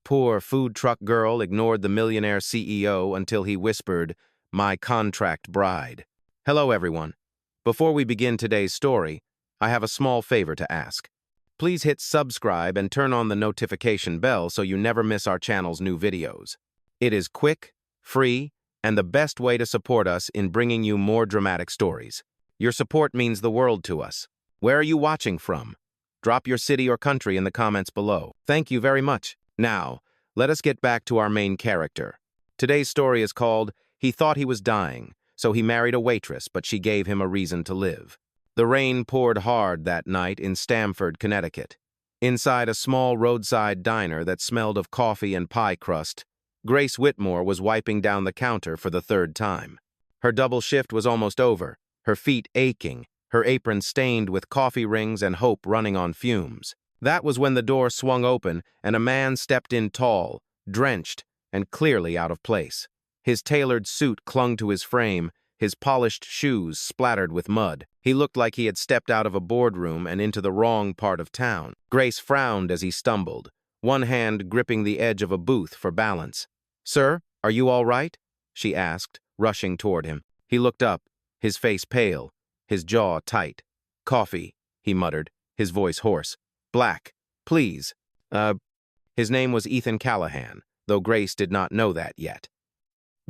Poor food truck girl ignored the millionaire CEO until he whispered, "My contract bride." Hello, everyone. Before we begin today's story, I have a small favor to ask. Please hit subscribe and turn on the notification bell so you never miss our channel's new videos. It is quick, free, and the best way to support us in bringing you more dramatic stories. Your support means the world to us. Where are you watching from? Drop your city or country in the comments below. Thank you very much. Now, let us get back to our main character. Today's story is called He Thought He Was Dying, so he married a waitress, but she gave him a reason to live. The rain poured hard that night in Stamford, Connecticut. Inside a small roadside diner that smelled of coffee and pie crust, Grace Whitmore was wiping down the counter for the third time. Her double shift was almost over, her feet aching, her apron stained with coffee rings and hope running on fumes. That was when the door swung open and a man stepped in tall, drenched, and clearly out of place. His tailored suit clung to his frame, his polished shoes splattered with mud. He looked like he had stepped out of a boardroom and into the wrong part of town. Grace frowned as he stumbled, one hand gripping the edge of a booth for balance. "Sir, are you all right?" she asked, rushing toward him. He looked up, his face pale, his jaw tight. "Coffee," he muttered, his voice hoarse. "Black, please." His name was Ethan Callahan, though Grace did not know that yet.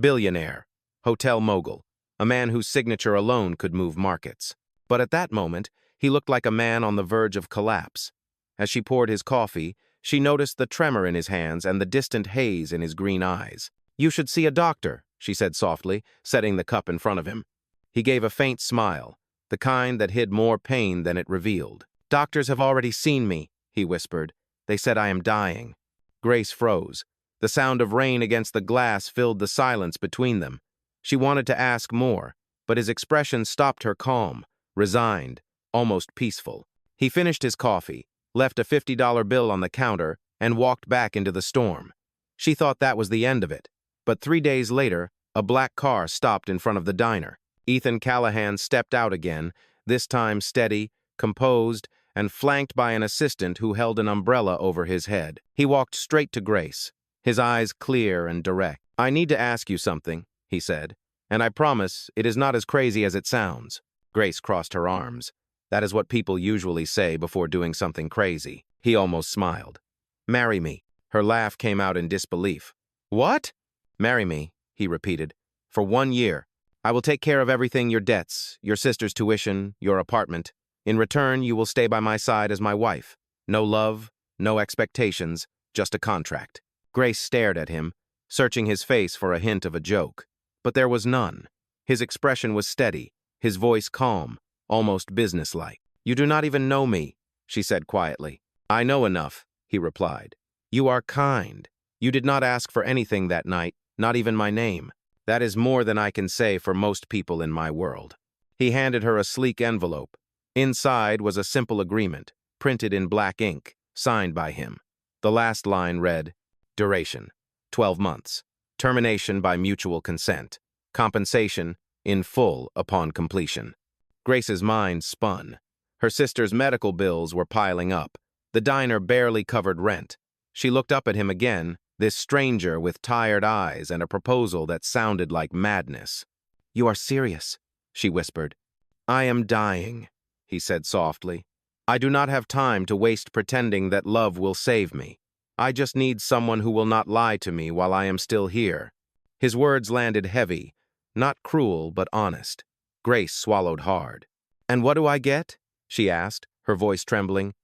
Billionaire, hotel mogul, a man whose signature alone could move markets. But at that moment, he looked like a man on the verge of collapse. As she poured his coffee, she noticed the tremor in his hands and the distant haze in his green eyes. "You should see a doctor," she said softly, setting the cup in front of him. He gave a faint smile, the kind that hid more pain than it revealed. "Doctors have already seen me," he whispered. "They said I am dying." Grace froze. The sound of rain against the glass filled the silence between them. She wanted to ask more, but his expression stopped her calm, resigned, almost peaceful. He finished his coffee, left a $50 bill on the counter, and walked back into the storm. She thought that was the end of it. But 3 days later, a black car stopped in front of the diner. Ethan Callahan stepped out again, this time steady, composed, and flanked by an assistant who held an umbrella over his head. He walked straight to Grace, his eyes clear and direct. "I need to ask you something," he said, "and I promise it is not as crazy as it sounds." Grace crossed her arms. That is what people usually say before doing something crazy. He almost smiled. "Marry me." Her laugh came out in disbelief. "What?" "Marry me," he repeated, "for 1 year. I will take care of everything, your debts, your sister's tuition, your apartment. In return, you will stay by my side as my wife. No love, no expectations, just a contract." Grace stared at him, searching his face for a hint of a joke. But there was none. His expression was steady, his voice calm, almost businesslike. "You do not even know me," she said quietly. "I know enough," he replied. "You are kind. You did not ask for anything that night, not even my name. That is more than I can say for most people in my world." He handed her a sleek envelope. Inside was a simple agreement, printed in black ink, signed by him. The last line read, "Duration, 12 months. Termination by mutual consent. Compensation in full upon completion." Grace's mind spun. Her sister's medical bills were piling up. The diner barely covered rent. She looked up at him again, this stranger with tired eyes and a proposal that sounded like madness. "You are serious," she whispered. "I am dying," he said softly. "I do not have time to waste pretending that love will save me. I just need someone who will not lie to me while I am still here." His words landed heavy, not cruel but honest. Grace swallowed hard. "And what do I get?" she asked, her voice trembling.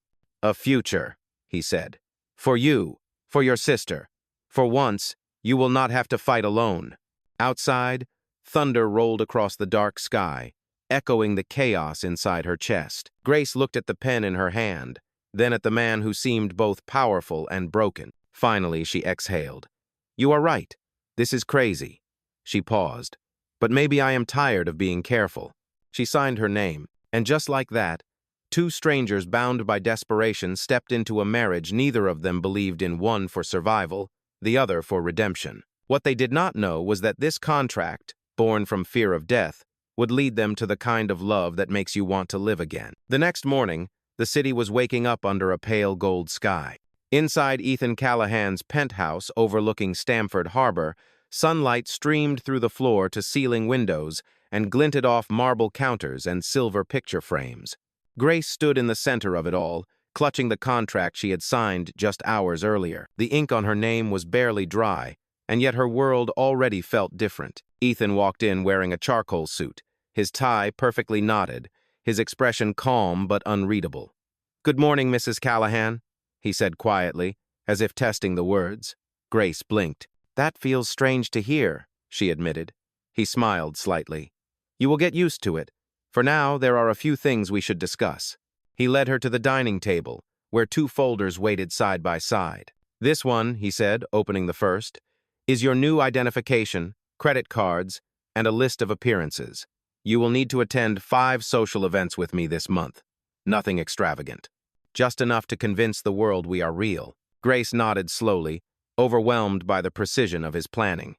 "A future," he said. "For you, for your sister. For once, you will not have to fight alone." Outside, thunder rolled across the dark sky, echoing the chaos inside her chest. Grace looked at the pen in her hand, then at the man who seemed both powerful and broken. Finally, she exhaled. "You are right. This is crazy." She paused. "But maybe I am tired of being careful." She signed her name, and just like that, 2 strangers bound by desperation stepped into a marriage neither of them believed in, one for survival, the other for redemption. What they did not know was that this contract, born from fear of death, would lead them to the kind of love that makes you want to live again. The next morning, the city was waking up under a pale gold sky. Inside Ethan Callahan's penthouse overlooking Stamford Harbor, sunlight streamed through the floor-to-ceiling windows and glinted off marble counters and silver picture frames. Grace stood in the center of it all, clutching the contract she had signed just hours earlier. The ink on her name was barely dry, and yet her world already felt different. Ethan walked in wearing a charcoal suit, his tie perfectly knotted, his expression calm but unreadable. "Good morning, Mrs. Callahan," he said quietly, as if testing the words. Grace blinked. "That feels strange to hear," she admitted. He smiled slightly. "You will get used to it. For now, there are a few things we should discuss." He led her to the dining table, where two folders waited side by side. "This one," he said, opening the first, "is your new identification, credit cards, and a list of appearances. You will need to attend 5 social events with me this month. Nothing extravagant. Just enough to convince the world we are real." Grace nodded slowly, overwhelmed by the precision of his planning.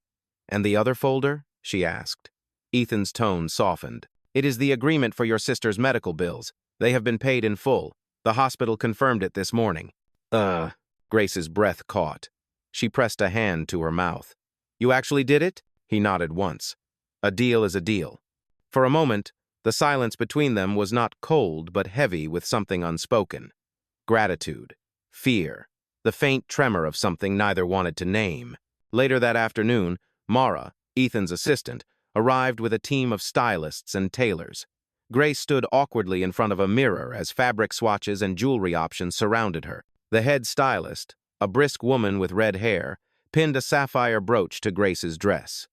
"And the other folder?" she asked. Ethan's tone softened. "It is the agreement for your sister's medical bills. They have been paid in full. The hospital confirmed it this morning." Grace's breath caught. She pressed a hand to her mouth. "You actually did it?" He nodded once. "A deal is a deal." For a moment, the silence between them was not cold but heavy with something unspoken. Gratitude, fear, the faint tremor of something neither wanted to name. Later that afternoon, Mara, Ethan's assistant, arrived with a team of stylists and tailors. Grace stood awkwardly in front of a mirror as fabric swatches and jewelry options surrounded her. The head stylist, a brisk woman with red hair, pinned a sapphire brooch to Grace's dress.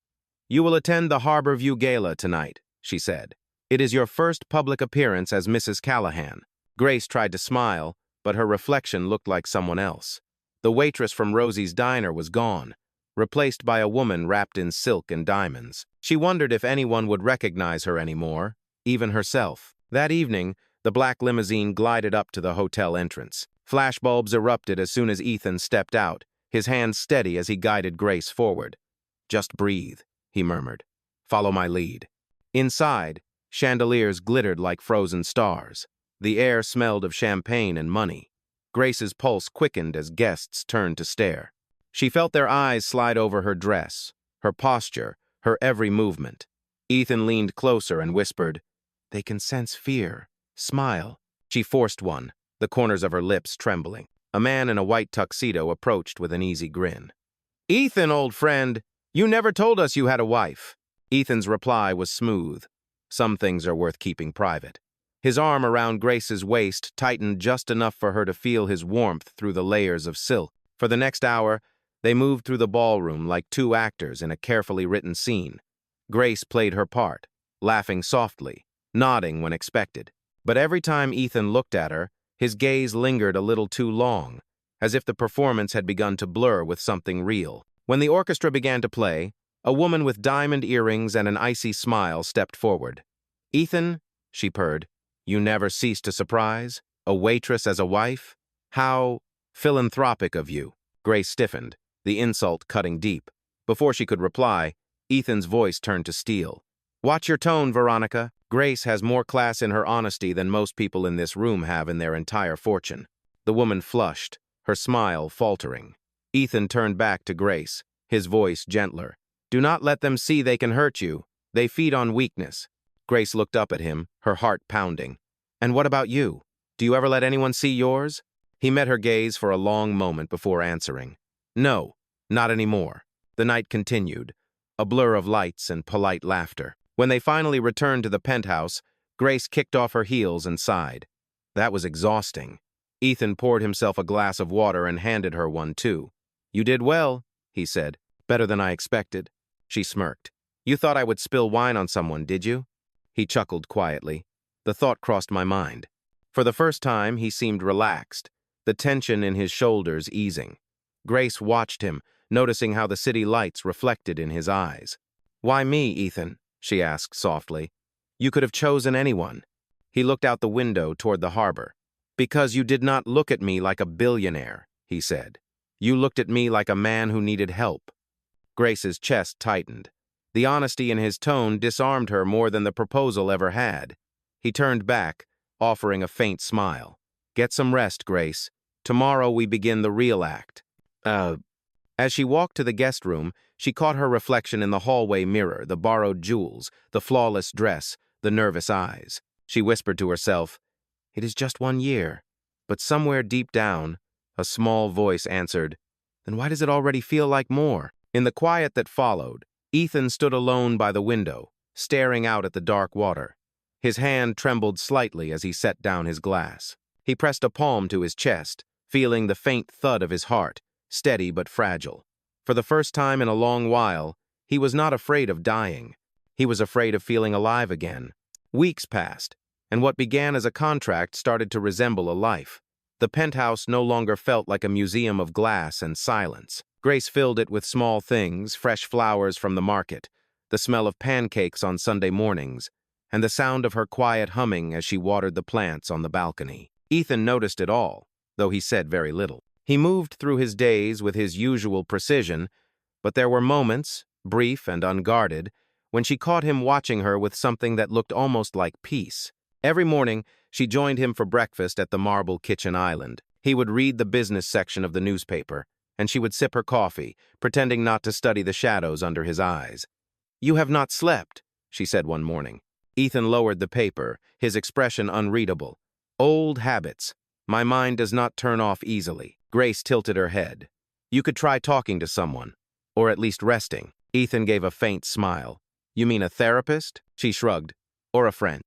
"You will attend the Harbor View Gala tonight," she said. "It is your first public appearance as Mrs. Callahan." Grace tried to smile, but her reflection looked like someone else. The waitress from Rosie's diner was gone, replaced by a woman wrapped in silk and diamonds. She wondered if anyone would recognize her anymore, even herself. That evening, the black limousine glided up to the hotel entrance. Flashbulbs erupted as soon as Ethan stepped out, his hands steady as he guided Grace forward. "Just breathe," he murmured. "Follow my lead." Inside, chandeliers glittered like frozen stars. The air smelled of champagne and money. Grace's pulse quickened as guests turned to stare. She felt their eyes slide over her dress, her posture, her every movement. Ethan leaned closer and whispered, "They can sense fear. Smile." She forced one, the corners of her lips trembling. A man in a white tuxedo approached with an easy grin. "Ethan, old friend, you never told us you had a wife." Ethan's reply was smooth. "Some things are worth keeping private." His arm around Grace's waist tightened just enough for her to feel his warmth through the layers of silk. For the next hour, they moved through the ballroom like two actors in a carefully written scene. Grace played her part, laughing softly, nodding when expected. But every time Ethan looked at her, his gaze lingered a little too long, as if the performance had begun to blur with something real. When the orchestra began to play, a woman with diamond earrings and an icy smile stepped forward. "Ethan," she purred, "you never cease to surprise? A waitress as a wife? How philanthropic of you." Grace stiffened, the insult cutting deep. Before she could reply, Ethan's voice turned to steel. "Watch your tone, Veronica. Grace has more class in her honesty than most people in this room have in their entire fortune." The woman flushed, her smile faltering. Ethan turned back to Grace, his voice gentler. "Do not let them see they can hurt you. They feed on weakness." Grace looked up at him, her heart pounding. "And what about you? Do you ever let anyone see yours?" He met her gaze for a long moment before answering. "No, not anymore." The night continued, a blur of lights and polite laughter. When they finally returned to the penthouse, Grace kicked off her heels and sighed. That was exhausting. Ethan poured himself a glass of water and handed her one too. "You did well," he said. "Better than I expected." She smirked. "You thought I would spill wine on someone, did you?" He chuckled quietly. The thought crossed my mind. For the first time, he seemed relaxed, the tension in his shoulders easing. Grace watched him, noticing how the city lights reflected in his eyes. "Why me, Ethan?" she asked softly. "You could have chosen anyone." He looked out the window toward the harbor. "Because you did not look at me like a billionaire," he said. "You looked at me like a man who needed help." Grace's chest tightened. The honesty in his tone disarmed her more than the proposal ever had. He turned back, offering a faint smile. "Get some rest, Grace. Tomorrow we begin the real act. As she walked to the guest room, she caught her reflection in the hallway mirror, the borrowed jewels, the flawless dress, the nervous eyes. She whispered to herself, "It is just 1 year." But somewhere deep down, a small voice answered, "Then why does it already feel like more?" In the quiet that followed, Ethan stood alone by the window, staring out at the dark water. His hand trembled slightly as he set down his glass. He pressed a palm to his chest, feeling the faint thud of his heart, steady but fragile. For the first time in a long while, he was not afraid of dying. He was afraid of feeling alive again. Weeks passed, and what began as a contract started to resemble a life. The penthouse no longer felt like a museum of glass and silence. Grace filled it with small things, fresh flowers from the market, the smell of pancakes on Sunday mornings, and the sound of her quiet humming as she watered the plants on the balcony. Ethan noticed it all, though he said very little. He moved through his days with his usual precision, but there were moments, brief and unguarded, when she caught him watching her with something that looked almost like peace. Every morning, she joined him for breakfast at the marble kitchen island. He would read the business section of the newspaper, and she would sip her coffee, pretending not to study the shadows under his eyes. "You have not slept," she said one morning. Ethan lowered the paper, his expression unreadable. "Old habits. My mind does not turn off easily." Grace tilted her head. "You could try talking to someone, or at least resting." Ethan gave a faint smile. "You mean a therapist?" She shrugged. "Or a friend?"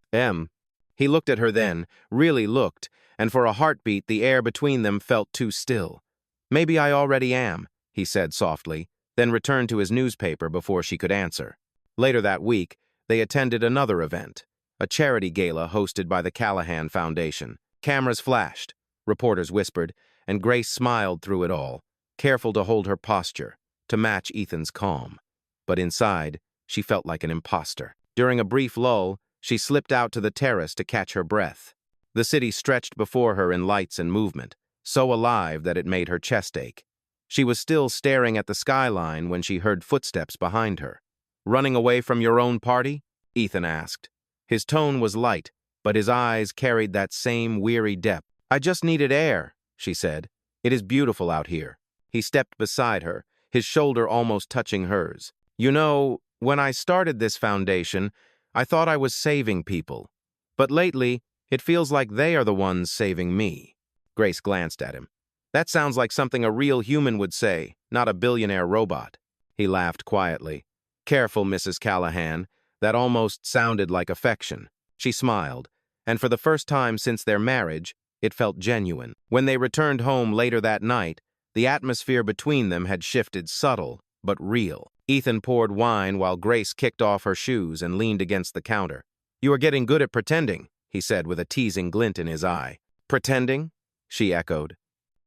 He looked at her then, really looked, and for a heartbeat the air between them felt too still. "Maybe I already am," he said softly, then returned to his newspaper before she could answer. Later that week, they attended another event, a charity gala hosted by the Callahan Foundation. Cameras flashed, reporters whispered, and Grace smiled through it all, careful to hold her posture, to match Ethan's calm. But inside, she felt like an imposter. During a brief lull, she slipped out to the terrace to catch her breath. The city stretched before her in lights and movement, so alive that it made her chest ache. She was still staring at the skyline when she heard footsteps behind her. "Running away from your own party?" Ethan asked. His tone was light, but his eyes carried that same weary depth. "I just needed air," she said. "It is beautiful out here." He stepped beside her, his shoulder almost touching hers. "You know, when I started this foundation, I thought I was saving people. But lately, it feels like they are the ones saving me." Grace glanced at him. "That sounds like something a real human would say, not a billionaire robot." He laughed quietly. "Careful, Mrs. Callahan. That almost sounded like affection." She smiled, and for the first time since their marriage, it felt genuine. When they returned home later that night, the atmosphere between them had shifted, subtle but real. Ethan poured wine while Grace kicked off her shoes and leaned against the counter. "You are getting good at pretending," he said with a teasing glint in his eye. "Pretending?" she echoed.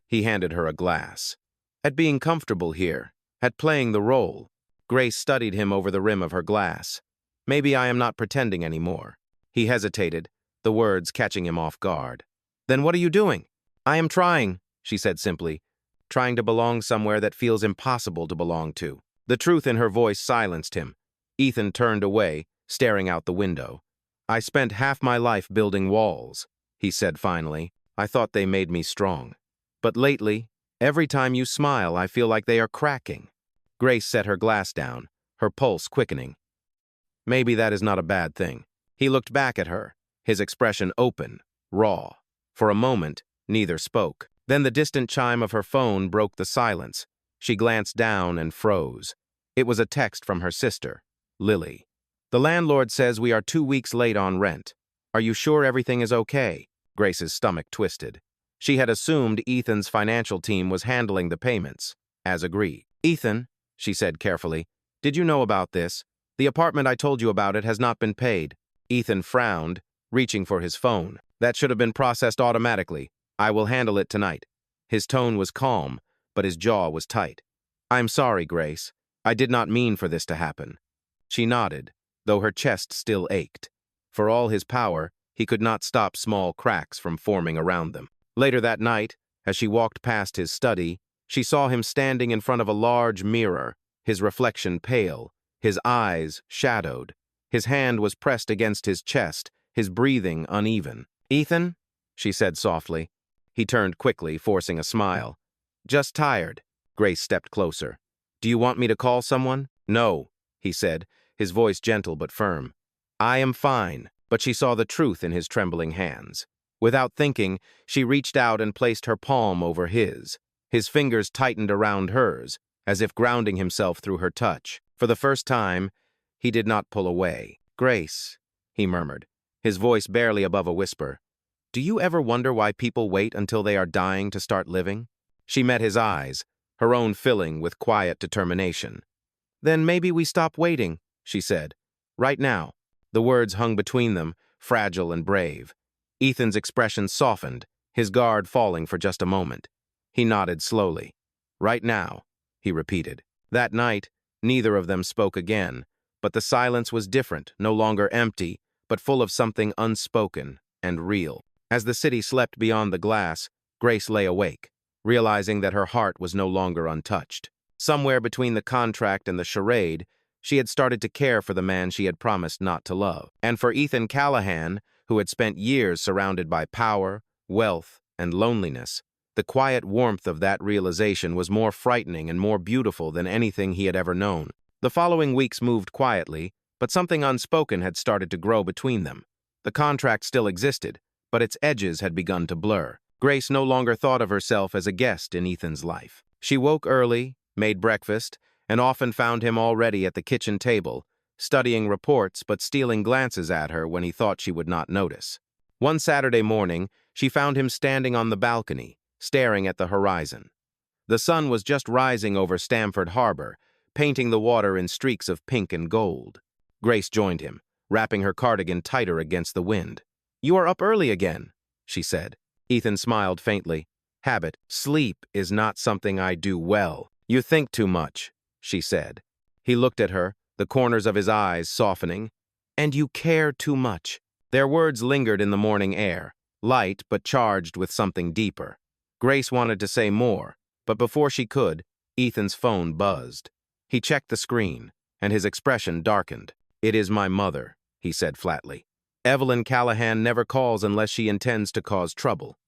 He handed her a glass. "At being comfortable here, at playing the role." Grace studied him over the rim of her glass. "Maybe I am not pretending anymore." He hesitated, the words catching him off guard. "Then what are you doing?" "I am trying," she said simply, "trying to belong somewhere that feels impossible to belong to." The truth in her voice silenced him. Ethan turned away, staring out the window. "I spent half my life building walls," he said finally. "I thought they made me strong. But lately, every time you smile, I feel like they are cracking." Grace set her glass down, her pulse quickening. "Maybe that is not a bad thing." He looked back at her, his expression open, raw. For a moment, neither spoke. Then the distant chime of her phone broke the silence. She glanced down and froze. It was a text from her sister, Lily. "The landlord says we are 2 weeks late on rent. Are you sure everything is okay?" Grace's stomach twisted. She had assumed Ethan's financial team was handling the payments, as agreed. "Ethan," she said carefully, "did you know about this? The apartment I told you about it has not been paid." Ethan frowned, reaching for his phone. "That should have been processed automatically. I will handle it tonight." His tone was calm, but his jaw was tight. "I'm sorry, Grace. I did not mean for this to happen." She nodded, though her chest still ached. For all his power, he could not stop small cracks from forming around them. Later that night, as she walked past his study, she saw him standing in front of a large mirror, his reflection pale, his eyes shadowed. His hand was pressed against his chest, his breathing uneven. "Ethan?" she said softly. He turned quickly, forcing a smile. Just tired. Grace stepped closer. Do you want me to call someone? No, he said, his voice gentle but firm. I am fine, but she saw the truth in his trembling hands. Without thinking, she reached out and placed her palm over his. His fingers tightened around hers, as if grounding himself through her touch. For the first time, he did not pull away. Grace, he murmured, his voice barely above a whisper. Do you ever wonder why people wait until they are dying to start living? She met his eyes, her own filling with quiet determination. Then maybe we stop waiting, she said. Right now. The words hung between them, fragile and brave. Ethan's expression softened, his guard falling for just a moment. He nodded slowly. Right now, he repeated. That night, neither of them spoke again, but the silence was different, no longer empty, but full of something unspoken and real. As the city slept beyond the glass, Grace lay awake, realizing that her heart was no longer untouched. Somewhere between the contract and the charade, she had started to care for the man she had promised not to love. And for Ethan Callahan, who had spent years surrounded by power, wealth, and loneliness, the quiet warmth of that realization was more frightening and more beautiful than anything he had ever known. The following weeks moved quietly, but something unspoken had started to grow between them. The contract still existed, but its edges had begun to blur. Grace no longer thought of herself as a guest in Ethan's life. She woke early, made breakfast, and often found him already at the kitchen table, studying reports but stealing glances at her when he thought she would not notice. One Saturday morning, she found him standing on the balcony, staring at the horizon. The sun was just rising over Stamford Harbor, painting the water in streaks of pink and gold. Grace joined him, wrapping her cardigan tighter against the wind. You are up early again, she said. Ethan smiled faintly. Habit. Sleep is not something I do well. You think too much, she said. He looked at her, the corners of his eyes softening. And you care too much. Their words lingered in the morning air, light but charged with something deeper. Grace wanted to say more, but before she could, Ethan's phone buzzed. He checked the screen, and his expression darkened. It is my mother, he said flatly. Evelyn Callahan never calls unless she intends to cause trouble.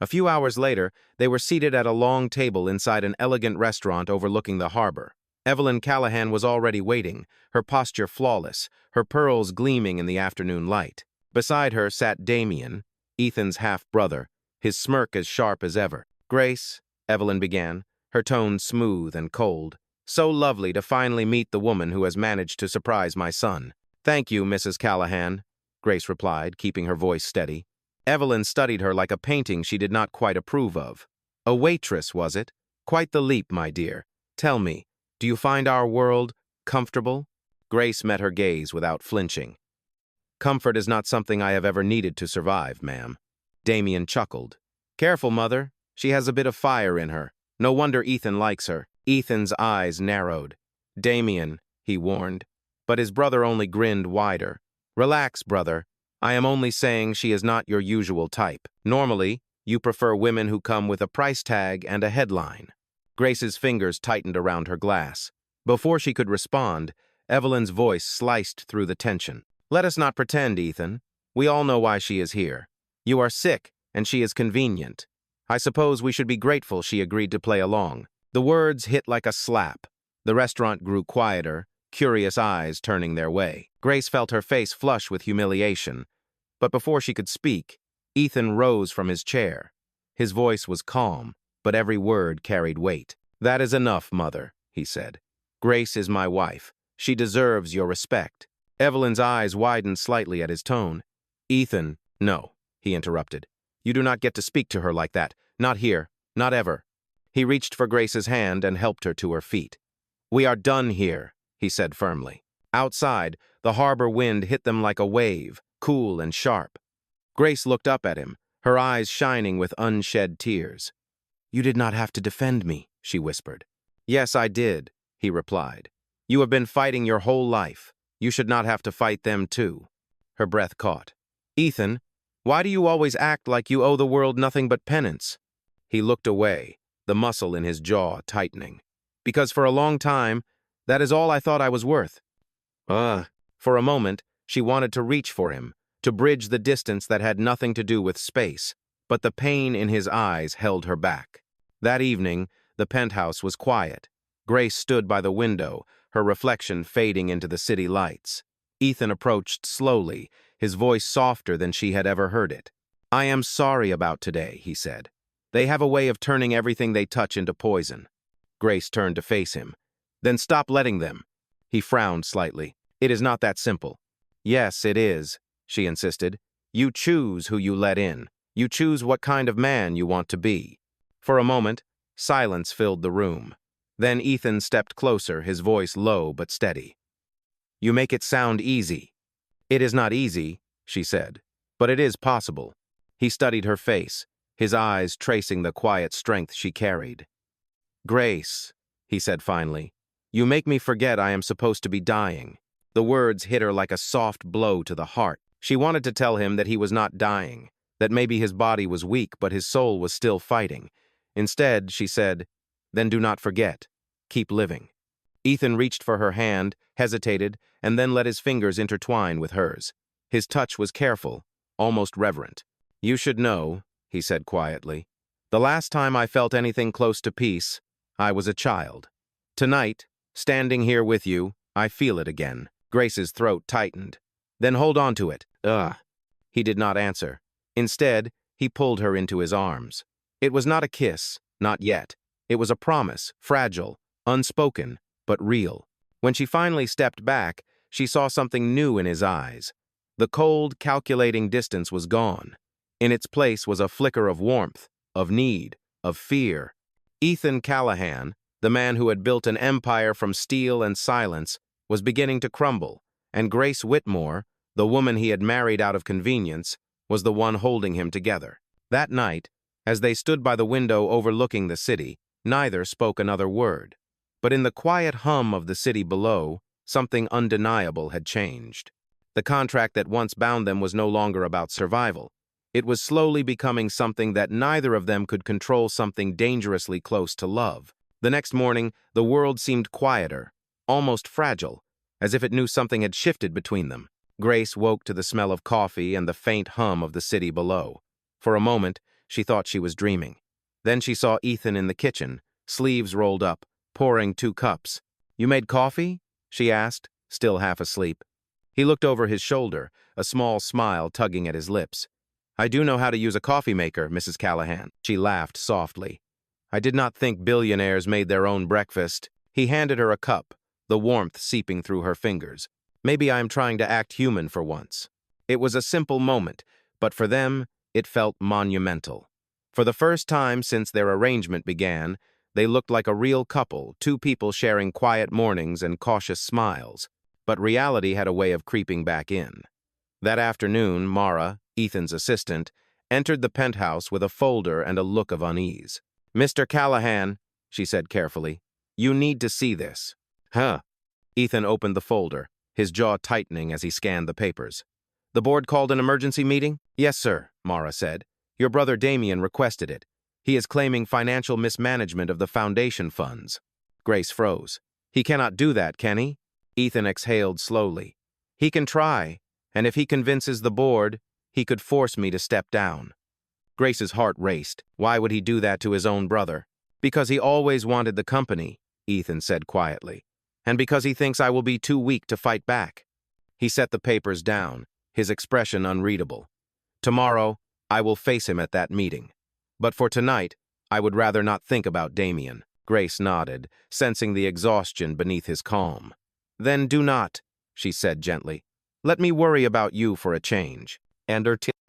A few hours later, they were seated at a long table inside an elegant restaurant overlooking the harbor. Evelyn Callahan was already waiting, her posture flawless, her pearls gleaming in the afternoon light. Beside her sat Damien, Ethan's half-brother, his smirk as sharp as ever. Grace, Evelyn began, her tone smooth and cold. So lovely to finally meet the woman who has managed to surprise my son. Thank you, Mrs. Callahan, Grace replied, keeping her voice steady. Evelyn studied her like a painting she did not quite approve of. A waitress, was it? Quite the leap, my dear. Tell me, do you find our world comfortable? Grace met her gaze without flinching. Comfort is not something I have ever needed to survive, ma'am. Damien chuckled. Careful, mother. She has a bit of fire in her. No wonder Ethan likes her. Ethan's eyes narrowed. Damien, he warned, but his brother only grinned wider. Relax, brother. I am only saying she is not your usual type. Normally, you prefer women who come with a price tag and a headline. Grace's fingers tightened around her glass. Before she could respond, Evelyn's voice sliced through the tension. Let us not pretend, Ethan. We all know why she is here. You are sick, and she is convenient. I suppose we should be grateful she agreed to play along. The words hit like a slap. The restaurant grew quieter, curious eyes turning their way. Grace felt her face flush with humiliation, but before she could speak, Ethan rose from his chair. His voice was calm, but every word carried weight. That is enough, mother, he said. Grace is my wife. She deserves your respect. Evelyn's eyes widened slightly at his tone. Ethan, no, he interrupted. You do not get to speak to her like that. Not here. Not ever. He reached for Grace's hand and helped her to her feet. We are done here, he said firmly. Outside, the harbor wind hit them like a wave, cool and sharp. Grace looked up at him, her eyes shining with unshed tears. You did not have to defend me, she whispered. Yes, I did, he replied. You have been fighting your whole life. You should not have to fight them too. Her breath caught. Ethan, why do you always act like you owe the world nothing but penance? He looked away, the muscle in his jaw tightening. Because for a long time, that is all I thought I was worth. For a moment, she wanted to reach for him, to bridge the distance that had nothing to do with space. but the pain in his eyes held her back. That evening, the penthouse was quiet. Grace stood by the window, her reflection fading into the city lights. Ethan approached slowly, his voice softer than she had ever heard it. "I am sorry about today," he said. "They have a way of turning everything they touch into poison." Grace turned to face him. "Then stop letting them." He frowned slightly. "It is not that simple." "Yes, it is," she insisted. "You choose who you let in. You choose what kind of man you want to be." For a moment, silence filled the room. Then Ethan stepped closer, his voice low but steady. "You make it sound easy." "It is not easy," she said, "but it is possible." He studied her face, his eyes tracing the quiet strength she carried. "Grace," he said finally, "you make me forget I am supposed to be dying." The words hit her like a soft blow to the heart. She wanted to tell him that he was not dying, that maybe his body was weak but his soul was still fighting. Instead, she said, "Then do not forget. Keep living." Ethan reached for her hand, hesitated, and then let his fingers intertwine with hers. His touch was careful, almost reverent. "You should know," he said quietly. "The last time I felt anything close to peace, I was a child. Tonight, standing here with you, I feel it again." Grace's throat tightened. "Then hold on to it." "Ugh." He did not answer. Instead, he pulled her into his arms. It was not a kiss, not yet. It was a promise, fragile, unspoken, but real. When she finally stepped back, she saw something new in his eyes. The cold, calculating distance was gone. In its place was a flicker of warmth, of need, of fear. Ethan Callahan, the man who had built an empire from steel and silence, was beginning to crumble, and Grace Whitmore, the woman he had married out of convenience, was the one holding him together. That night, as they stood by the window overlooking the city, neither spoke another word. But in the quiet hum of the city below, something undeniable had changed. The contract that once bound them was no longer about survival. It was slowly becoming something that neither of them could control, something dangerously close to love. The next morning, the world seemed quieter, almost fragile, as if it knew something had shifted between them. Grace woke to the smell of coffee and the faint hum of the city below. For a moment, she thought she was dreaming. Then she saw Ethan in the kitchen, sleeves rolled up, pouring 2 cups. "You made coffee?" she asked, still half asleep. He looked over his shoulder, a small smile tugging at his lips. "I do know how to use a coffee maker, Mrs. Callahan." She laughed softly. "I did not think billionaires made their own breakfast." He handed her a cup, the warmth seeping through her fingers. "Maybe I am trying to act human for once." It was a simple moment, but for them, it felt monumental. For the first time since their arrangement began, they looked like a real couple, 2 people sharing quiet mornings and cautious smiles. But reality had a way of creeping back in. That afternoon, Mara, Ethan's assistant, entered the penthouse with a folder and a look of unease. "Mr. Callahan," she said carefully, "you need to see this." "Huh?" Ethan opened the folder, his jaw tightening as he scanned the papers. "The board called an emergency meeting?" "Yes, sir," Mara said. "Your brother Damien requested it. He is claiming financial mismanagement of the foundation funds." Grace froze. "He cannot do that, can he?" Ethan exhaled slowly. "He can try, and if he convinces the board, he could force me to step down." Grace's heart raced. Why would he do that to his own brother? "Because he always wanted the company," Ethan said quietly. "And because he thinks I will be too weak to fight back." He set the papers down, his expression unreadable. "Tomorrow, I will face him at that meeting. But for tonight, I would rather not think about Damien." Grace nodded, sensing the exhaustion beneath his calm. "Then do not," she said gently. "Let me worry about you for a change."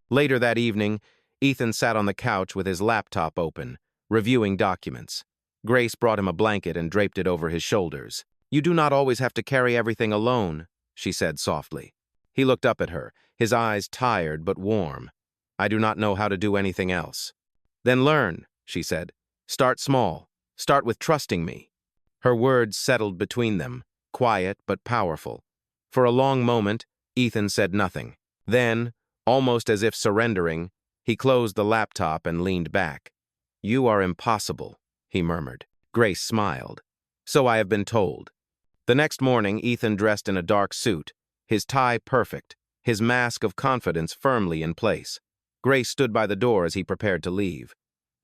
Later that evening, Ethan sat on the couch with his laptop open, reviewing documents. Grace brought him a blanket and draped it over his shoulders. "You do not always have to carry everything alone," she said softly. He looked up at her, his eyes tired but warm. "I do not know how to do anything else." "Then learn," she said. "Start small. Start with trusting me." Her words settled between them, quiet but powerful. For a long moment, Ethan said nothing. Then, almost as if surrendering, he closed the laptop and leaned back. "You are impossible," he murmured. Grace smiled. "So I have been told." The next morning, Ethan dressed in a dark suit, his tie perfect, his mask of confidence firmly in place. Grace stood by the door as he prepared to leave.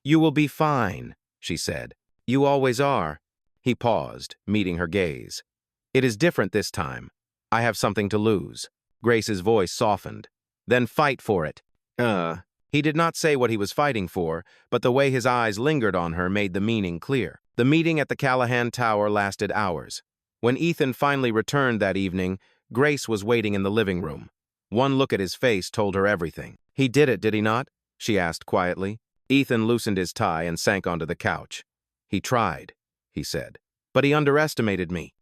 "You will be fine," she said. "You always are." He paused, meeting her gaze. "It is different this time. I have something to lose." Grace's voice softened. "Then fight for it." He did not say what he was fighting for, but the way his eyes lingered on her made the meaning clear. The meeting at the Callahan Tower lasted hours. When Ethan finally returned that evening, Grace was waiting in the living room. One look at his face told her everything. "He did he not?" she asked quietly. Ethan loosened his tie and sank onto the couch. "He tried," he said. "But he underestimated me."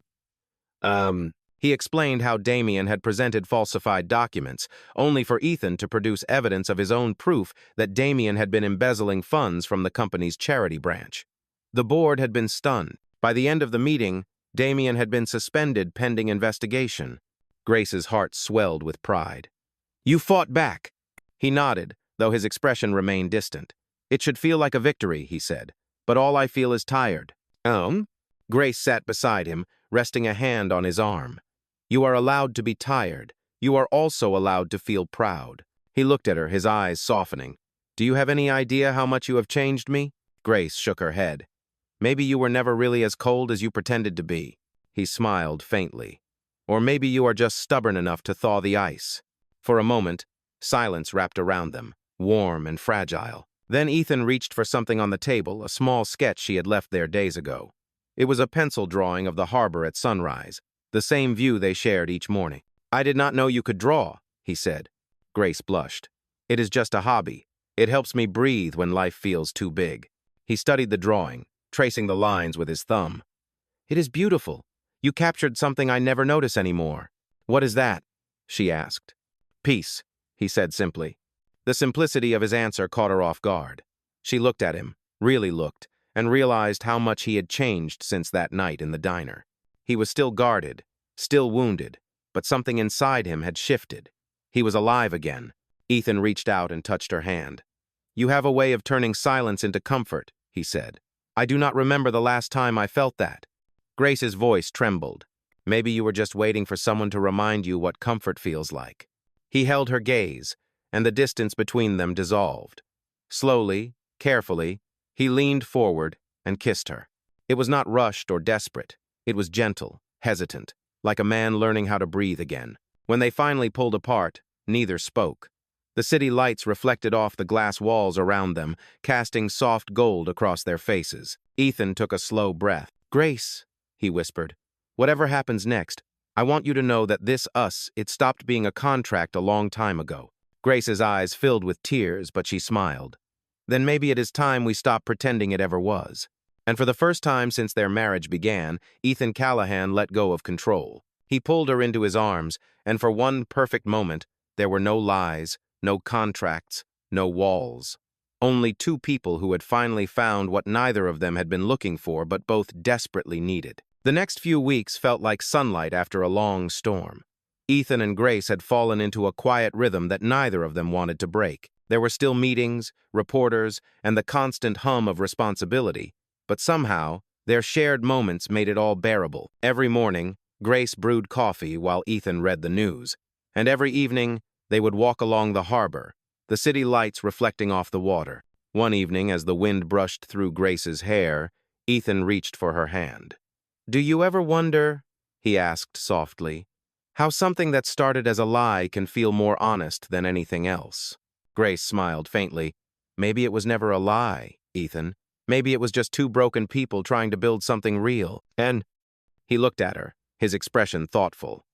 He explained how Damien had presented falsified documents, only for Ethan to produce evidence of his own proof that Damien had been embezzling funds from the company's charity branch. The board had been stunned. By the end of the meeting, Damien had been suspended pending investigation. Grace's heart swelled with pride. "You fought back." He nodded, though his expression remained distant. "It should feel like a victory," he said, "but all I feel is tired." Grace sat beside him, resting a hand on his arm. "You are allowed to be tired. You are also allowed to feel proud." He looked at her, his eyes softening. "Do you have any idea how much you have changed me?" Grace shook her head. "Maybe you were never really as cold as you pretended to be." He smiled faintly. "Or maybe you are just stubborn enough to thaw the ice." For a moment, silence wrapped around them, warm and fragile. Then Ethan reached for something on the table, a small sketch she had left there days ago. It was a pencil drawing of the harbor at sunrise, the same view they shared each morning. "I did not know you could draw," he said. Grace blushed. "It is just a hobby. It helps me breathe when life feels too big." He studied the drawing, tracing the lines with his thumb. "It is beautiful. You captured something I never notice anymore." "What is that?" she asked. "Peace," he said simply. The simplicity of his answer caught her off guard. She looked at him, really looked, and realized how much he had changed since that night in the diner. He was still guarded, still wounded, but something inside him had shifted. He was alive again. Ethan reached out and touched her hand. "You have a way of turning silence into comfort," he said. "I do not remember the last time I felt that." Grace's voice trembled. "Maybe you were just waiting for someone to remind you what comfort feels like." He held her gaze, and the distance between them dissolved. Slowly, carefully, he leaned forward and kissed her. It was not rushed or desperate. It was gentle, hesitant, like a man learning how to breathe again. When they finally pulled apart, neither spoke. The city lights reflected off the glass walls around them, casting soft gold across their faces. Ethan took a slow breath. "Grace," he whispered, "whatever happens next, I want you to know that it stopped being a contract a long time ago." Grace's eyes filled with tears, but she smiled. "Then maybe it is time we stop pretending it ever was." And for the first time since their marriage began, Ethan Callahan let go of control. He pulled her into his arms, and for one perfect moment, there were no lies, no contracts, no walls. Only two people who had finally found what neither of them had been looking for but both desperately needed. The next few weeks felt like sunlight after a long storm. Ethan and Grace had fallen into a quiet rhythm that neither of them wanted to break. There were still meetings, reporters, and the constant hum of responsibility, but somehow, their shared moments made it all bearable. Every morning, Grace brewed coffee while Ethan read the news, and every evening, they would walk along the harbor, the city lights reflecting off the water. One evening, as the wind brushed through Grace's hair, Ethan reached for her hand. "Do you ever wonder," he asked softly, "how something that started as a lie can feel more honest than anything else?" Grace smiled faintly. "Maybe it was never a lie, Ethan. Maybe it was just two broken people trying to build something real." And he looked at her, his expression thoughtful.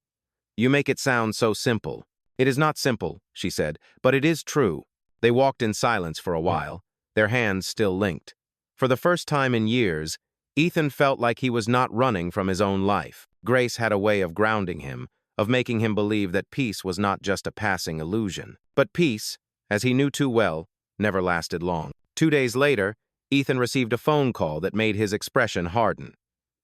"You make it sound so simple." "It is not simple," she said, "but it is true." They walked in silence for a while, their hands still linked. For the first time in years, Ethan felt like he was not running from his own life. Grace had a way of grounding him, of making him believe that peace was not just a passing illusion. But peace, as he knew too well, never lasted long. 2 days later, Ethan received a phone call that made his expression harden.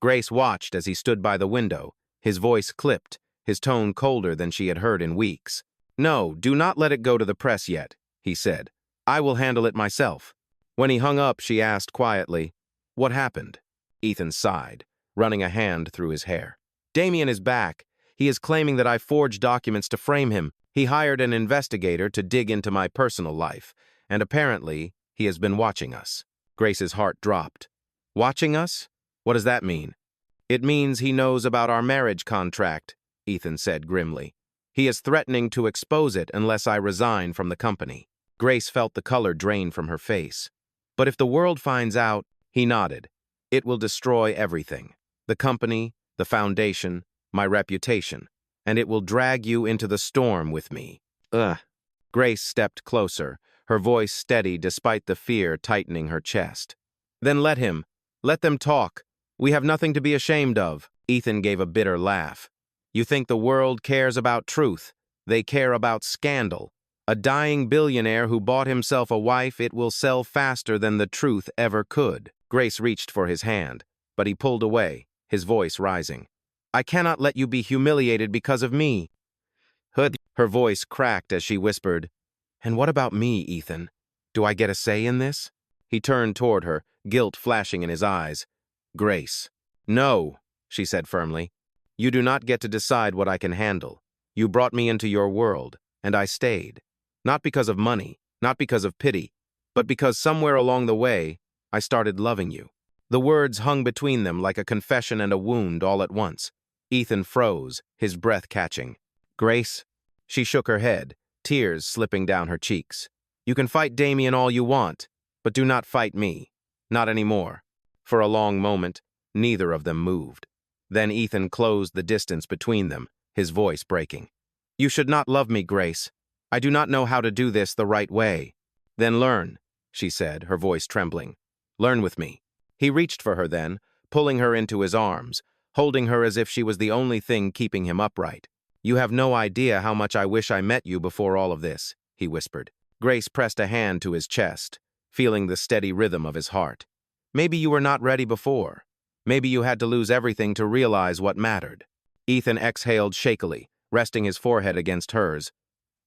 Grace watched as he stood by the window, his voice clipped, his tone colder than she had heard in weeks. "No, do not let it go to the press yet," he said. "I will handle it myself." When he hung up, she asked quietly, "What happened?" Ethan sighed, running a hand through his hair. "Damien is back. He is claiming that I forged documents to frame him. He hired an investigator to dig into my personal life, and apparently, he has been watching us. Grace's heart dropped. Watching us? What does that mean? It means he knows about our marriage contract, Ethan said grimly. He is threatening to expose it unless I resign from the company. Grace felt the color drain from her face. But if the world finds out, he nodded. It will destroy everything. The company, the foundation, my reputation. And it will drag you into the storm with me. Ugh. Grace stepped closer, her voice steady despite the fear tightening her chest. Then let him. Let them talk. We have nothing to be ashamed of. Ethan gave a bitter laugh. You think the world cares about truth. They care about scandal. A dying billionaire who bought himself a wife, it will sell faster than the truth ever could. Grace reached for his hand, but he pulled away, his voice rising. I cannot let you be humiliated because of me. Hood. Her voice cracked as she whispered, And what about me, Ethan? Do I get a say in this? He turned toward her, guilt flashing in his eyes. Grace. No, she said firmly. You do not get to decide what I can handle. You brought me into your world, and I stayed. Not because of money, not because of pity, but because somewhere along the way, I started loving you. The words hung between them like a confession and a wound all at once. Ethan froze, his breath catching. Grace? She shook her head, tears slipping down her cheeks. You can fight Damien all you want, but do not fight me. Not anymore. For a long moment, neither of them moved. Then Ethan closed the distance between them, his voice breaking. You should not love me, Grace. I do not know how to do this the right way. Then learn, she said, her voice trembling. Learn with me. He reached for her then, pulling her into his arms, holding her as if she was the only thing keeping him upright. You have no idea how much I wish I met you before all of this, he whispered. Grace pressed a hand to his chest, feeling the steady rhythm of his heart. Maybe you were not ready before. Maybe you had to lose everything to realize what mattered. Ethan exhaled shakily, resting his forehead against hers.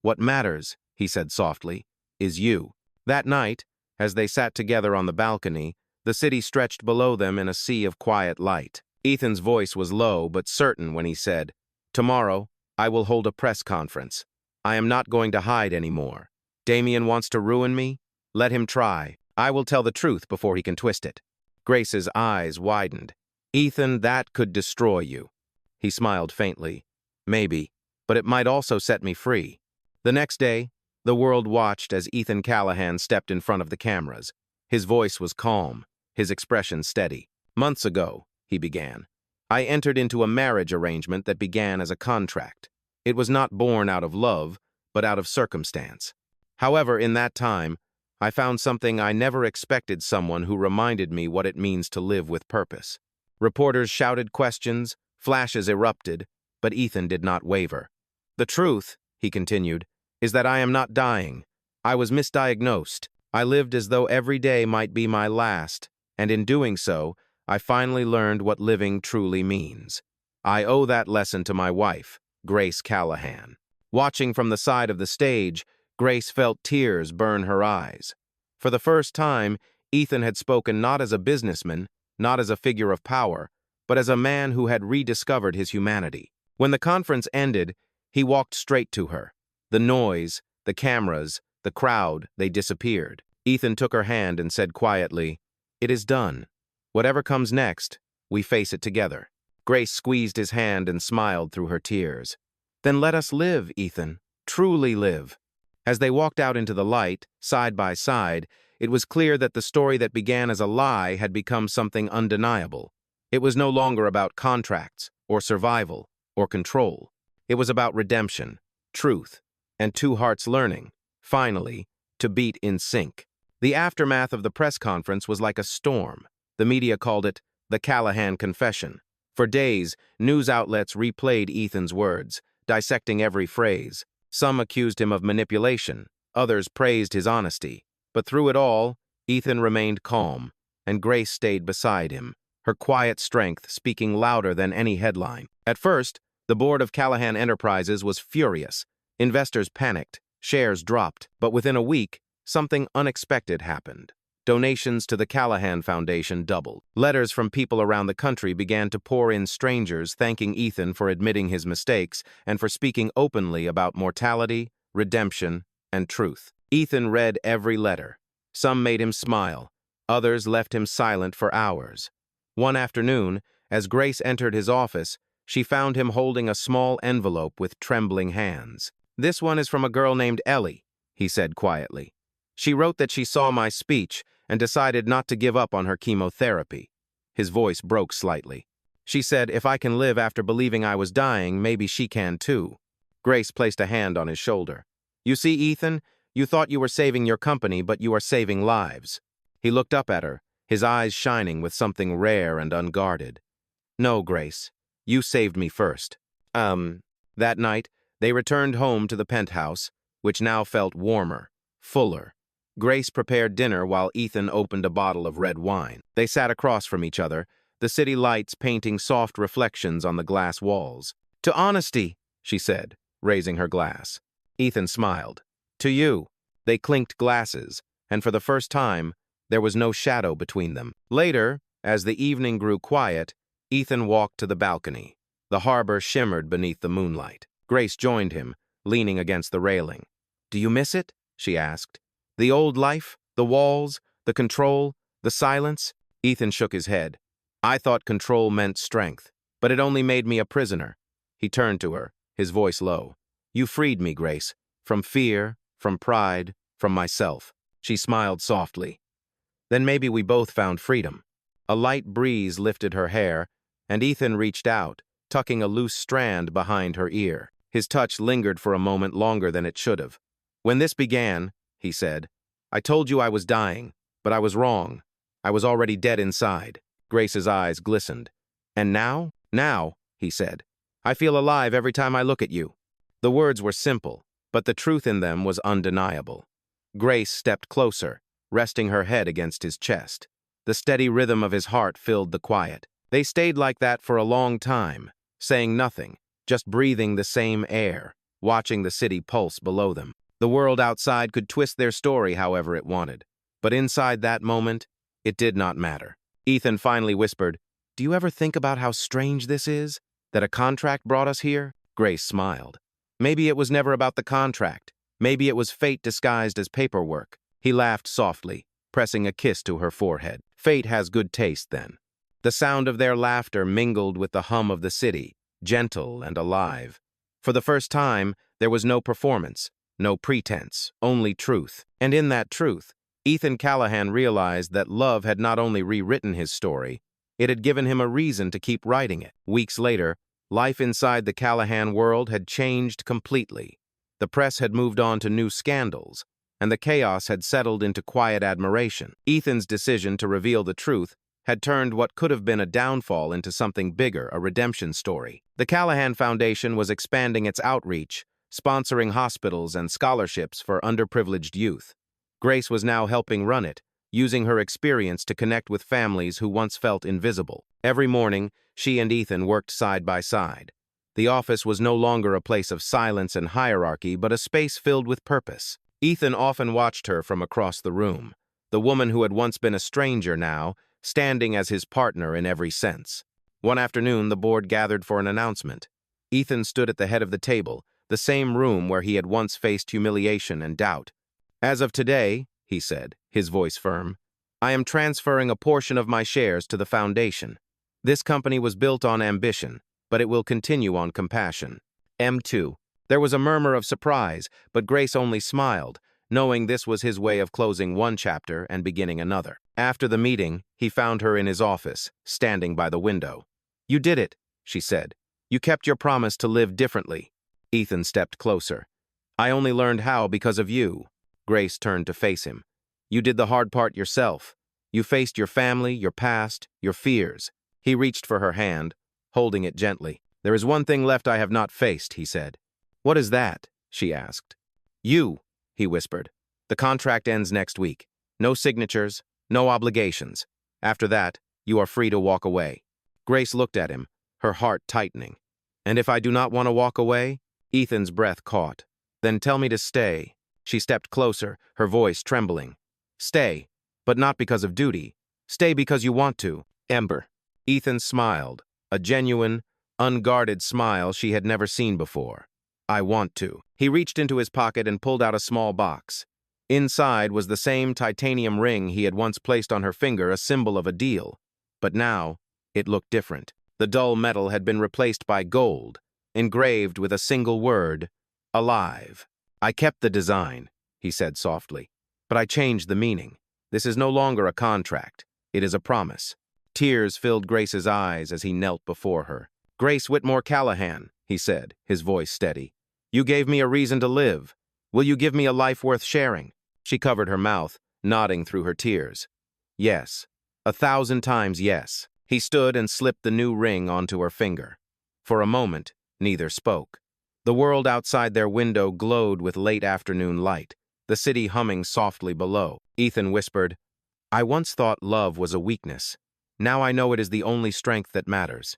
What matters, he said softly, is you. That night, as they sat together on the balcony, the city stretched below them in a sea of quiet light. Ethan's voice was low but certain when he said, Tomorrow, I will hold a press conference. I am not going to hide anymore. Damien wants to ruin me? Let him try. I will tell the truth before he can twist it. Grace's eyes widened. Ethan, that could destroy you. He smiled faintly. Maybe, but it might also set me free. The next day, the world watched as Ethan Callahan stepped in front of the cameras. His voice was calm, his expression steady. Months ago, he began, I entered into a marriage arrangement that began as a contract. It was not born out of love, but out of circumstance. However, in that time, I found something I never expected, someone who reminded me what it means to live with purpose. Reporters shouted questions, flashes erupted, but Ethan did not waver. The truth, he continued, is that I am not dying. I was misdiagnosed. I lived as though every day might be my last, and in doing so, I finally learned what living truly means. I owe that lesson to my wife, Grace Callahan. Watching from the side of the stage, Grace felt tears burn her eyes. For the first time, Ethan had spoken not as a businessman, not as a figure of power, but as a man who had rediscovered his humanity. When the conference ended, he walked straight to her. The noise, the cameras, the crowd, they disappeared. Ethan took her hand and said quietly, It is done. Whatever comes next, we face it together. Grace squeezed his hand and smiled through her tears. Then let us live, Ethan. Truly live. As they walked out into the light, side by side, it was clear that the story that began as a lie had become something undeniable. It was no longer about contracts, or survival, or control. It was about redemption, truth, and two hearts learning, finally, to beat in sync. The aftermath of the press conference was like a storm. The media called it the Callahan Confession. For days, news outlets replayed Ethan's words, dissecting every phrase. Some accused him of manipulation, others praised his honesty. But through it all, Ethan remained calm, and Grace stayed beside him, her quiet strength speaking louder than any headline. At first, the board of Callahan Enterprises was furious. Investors panicked, shares dropped, but within a week, something unexpected happened. Donations to the Callahan Foundation doubled. Letters from people around the country began to pour in, strangers thanking Ethan for admitting his mistakes and for speaking openly about mortality, redemption, and truth. Ethan read every letter. Some made him smile. Others left him silent for hours. One afternoon, as Grace entered his office, she found him holding a small envelope with trembling hands. "This one is from a girl named Ellie," he said quietly. "She wrote that she saw my speech and decided not to give up on her chemotherapy." His voice broke slightly. "She said, if I can live after believing I was dying, maybe she can too." Grace placed a hand on his shoulder. "You see, Ethan, you thought you were saving your company, but you are saving lives." He looked up at her, his eyes shining with something rare and unguarded. "No, Grace, you saved me first." That night, they returned home to the penthouse, which now felt warmer, fuller. Grace prepared dinner while Ethan opened a bottle of red wine. They sat across from each other, the city lights painting soft reflections on the glass walls. "To honesty," she said, raising her glass. Ethan smiled. "To you." They clinked glasses, and for the first time, there was no shadow between them. Later, as the evening grew quiet, Ethan walked to the balcony. The harbor shimmered beneath the moonlight. Grace joined him, leaning against the railing. "Do you miss it?" she asked. "The old life, the walls, the control, the silence?" Ethan shook his head. "I thought control meant strength, but it only made me a prisoner." He turned to her, his voice low. "You freed me, Grace, from fear, from pride, from myself." She smiled softly. "Then maybe we both found freedom." A light breeze lifted her hair, and Ethan reached out, tucking a loose strand behind her ear. His touch lingered for a moment longer than it should have. "When this began," he said, "I told you I was dying, but I was wrong. I was already dead inside." Grace's eyes glistened. "And now?" "Now," he said, "I feel alive every time I look at you." The words were simple, but the truth in them was undeniable. Grace stepped closer, resting her head against his chest. The steady rhythm of his heart filled the quiet. They stayed like that for a long time, saying nothing, just breathing the same air, watching the city pulse below them. The world outside could twist their story however it wanted, but inside that moment, it did not matter. Ethan finally whispered, "Do you ever think about how strange this is? That a contract brought us here?" Grace smiled. "Maybe it was never about the contract. Maybe it was fate disguised as paperwork." He laughed softly, pressing a kiss to her forehead. "Fate has good taste, then." The sound of their laughter mingled with the hum of the city, gentle and alive. For the first time, there was no performance, no pretense, only truth. And in that truth, Ethan Callahan realized that love had not only rewritten his story, it had given him a reason to keep writing it. Weeks later, life inside the Callahan world had changed completely. The press had moved on to new scandals, and the chaos had settled into quiet admiration. Ethan's decision to reveal the truth had turned what could have been a downfall into something bigger, a redemption story. The Callahan Foundation was expanding its outreach, sponsoring hospitals and scholarships for underprivileged youth. Grace was now helping run it, using her experience to connect with families who once felt invisible. Every morning, she and Ethan worked side by side. The office was no longer a place of silence and hierarchy, but a space filled with purpose. Ethan often watched her from across the room, the woman who had once been a stranger now, standing as his partner in every sense. One afternoon, the board gathered for an announcement. Ethan stood at the head of the table, the same room where he had once faced humiliation and doubt. "As of today," he said, his voice firm, "I am transferring a portion of my shares to the foundation. This company was built on ambition, but it will continue on compassion." M2. There was a murmur of surprise, but Grace only smiled, knowing this was his way of closing one chapter and beginning another. After the meeting, he found her in his office, standing by the window. "You did it," she said. "You kept your promise to live differently." Ethan stepped closer. "I only learned how because of you." Grace turned to face him. "You did the hard part yourself. You faced your family, your past, your fears." He reached for her hand, holding it gently. "There is one thing left I have not faced," he said. "What is that?" she asked. "You," he whispered. "The contract ends next week. No signatures, no obligations. After that, you are free to walk away." Grace looked at him, her heart tightening. "And if I do not want to walk away?" Ethan's breath caught. "Then tell me to stay." She stepped closer, her voice trembling. "Stay, but not because of duty. Stay because you want to. Ember. Ethan smiled, a genuine, unguarded smile she had never seen before. I want to. He reached into his pocket and pulled out a small box. Inside was the same titanium ring he had once placed on her finger, a symbol of a deal. But now, it looked different. The dull metal had been replaced by gold, engraved with a single word, alive. I kept the design, he said softly, but I changed the meaning. This is no longer a contract. It is a promise. Tears filled Grace's eyes as he knelt before her. Grace Whitmore Callahan, he said, his voice steady. You gave me a reason to live. Will you give me a life worth sharing? She covered her mouth, nodding through her tears. Yes. 1,000 times yes. He stood and slipped the new ring onto her finger. For a moment, neither spoke. The world outside their window glowed with late afternoon light, the city humming softly below. Ethan whispered, I once thought love was a weakness. Now I know it is the only strength that matters.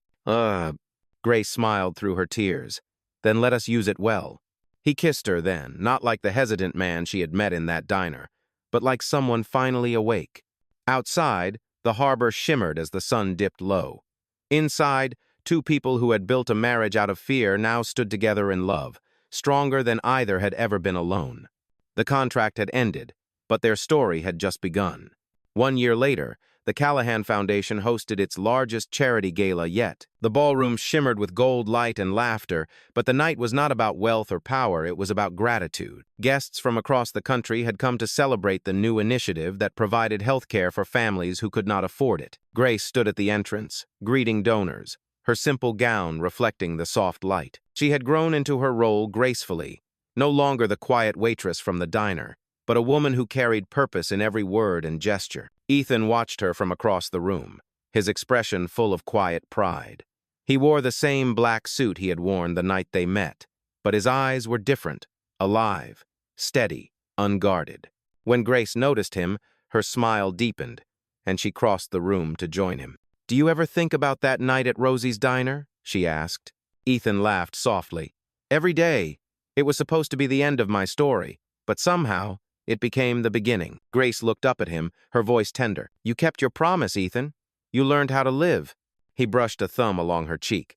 Grace smiled through her tears. Then let us use it well. He kissed her then, not like the hesitant man she had met in that diner, but like someone finally awake. Outside, the harbor shimmered as the sun dipped low. Inside, two people who had built a marriage out of fear now stood together in love, stronger than either had ever been alone. The contract had ended, but their story had just begun. 1 year later, the Callahan Foundation hosted its largest charity gala yet. The ballroom shimmered with gold light and laughter, but the night was not about wealth or power, it was about gratitude. Guests from across the country had come to celebrate the new initiative that provided health care for families who could not afford it. Grace stood at the entrance, greeting donors, her simple gown reflecting the soft light. She had grown into her role gracefully, no longer the quiet waitress from the diner, but a woman who carried purpose in every word and gesture. Ethan watched her from across the room, his expression full of quiet pride. He wore the same black suit he had worn the night they met, but his eyes were different, alive, steady, unguarded. When Grace noticed him, her smile deepened, and she crossed the room to join him. Do you ever think about that night at Rosie's diner? She asked. Ethan laughed softly. Every day. It was supposed to be the end of my story, but somehow, it became the beginning. Grace looked up at him, her voice tender. You kept your promise, Ethan. You learned how to live. He brushed a thumb along her cheek.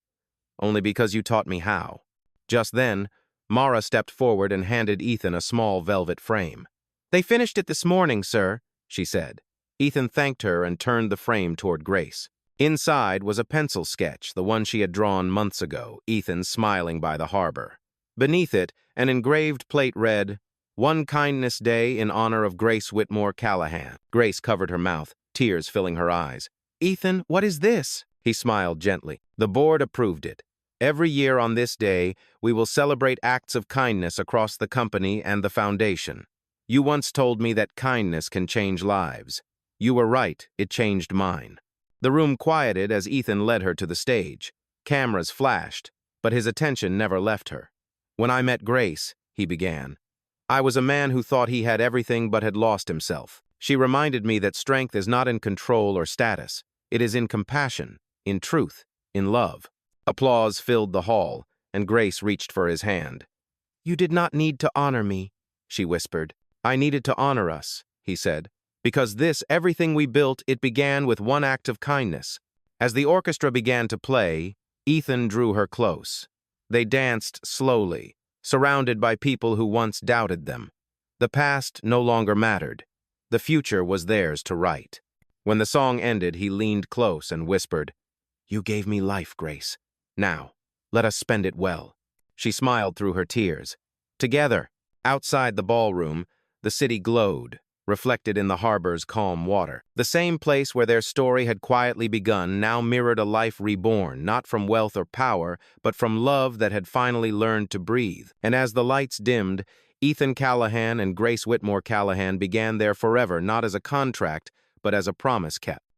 Only because you taught me how. Just then, Mara stepped forward and handed Ethan a small velvet frame. They finished it this morning, sir, she said. Ethan thanked her and turned the frame toward Grace. Inside was a pencil sketch, the one she had drawn months ago, Ethan smiling by the harbor. Beneath it, an engraved plate read, One Kindness Day in honor of Grace Whitmore Callahan. Grace covered her mouth, tears filling her eyes. Ethan, what is this? He smiled gently. The board approved it. Every year on this day, we will celebrate acts of kindness across the company and the foundation. You once told me that kindness can change lives. You were right, it changed mine. The room quieted as Ethan led her to the stage. Cameras flashed, but his attention never left her. When I met Grace, he began, I was a man who thought he had everything but had lost himself. She reminded me that strength is not in control or status. It is in compassion, in truth, in love. Applause filled the hall, and Grace reached for his hand. You did not need to honor me, she whispered. I needed to honor us, he said. Because this, everything we built, it began with one act of kindness. As the orchestra began to play, Ethan drew her close. They danced slowly, surrounded by people who once doubted them. The past no longer mattered. The future was theirs to write. When the song ended, he leaned close and whispered, You gave me life, Grace. Now, let us spend it well. She smiled through her tears. Together, outside the ballroom, the city glowed, reflected in the harbor's calm water. The same place where their story had quietly begun now mirrored a life reborn, not from wealth or power, but from love that had finally learned to breathe. And as the lights dimmed, Ethan Callahan and Grace Whitmore Callahan began their forever not as a contract, but as a promise kept.